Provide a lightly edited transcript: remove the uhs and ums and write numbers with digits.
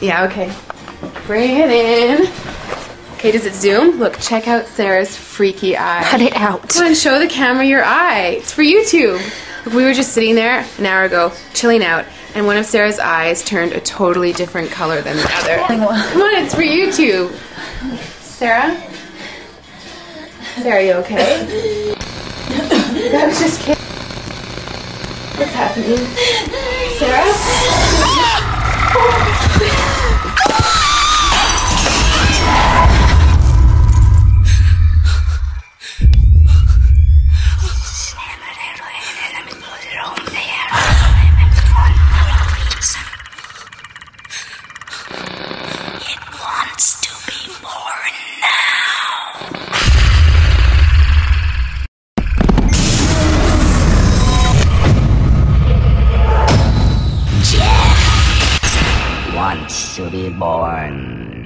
Yeah, okay. Bring it in. Okay, does it zoom? Look, check out Sarah's freaky eye. Cut it out. Come on, show the camera your eye. It's for YouTube. Look, we were just sitting there an hour ago, chilling out, and one of Sarah's eyes turned a totally different color than the other. Come on, it's for YouTube. Sarah? Sarah, are you okay? That was just kidding. What's happening? Sarah? Wants to be born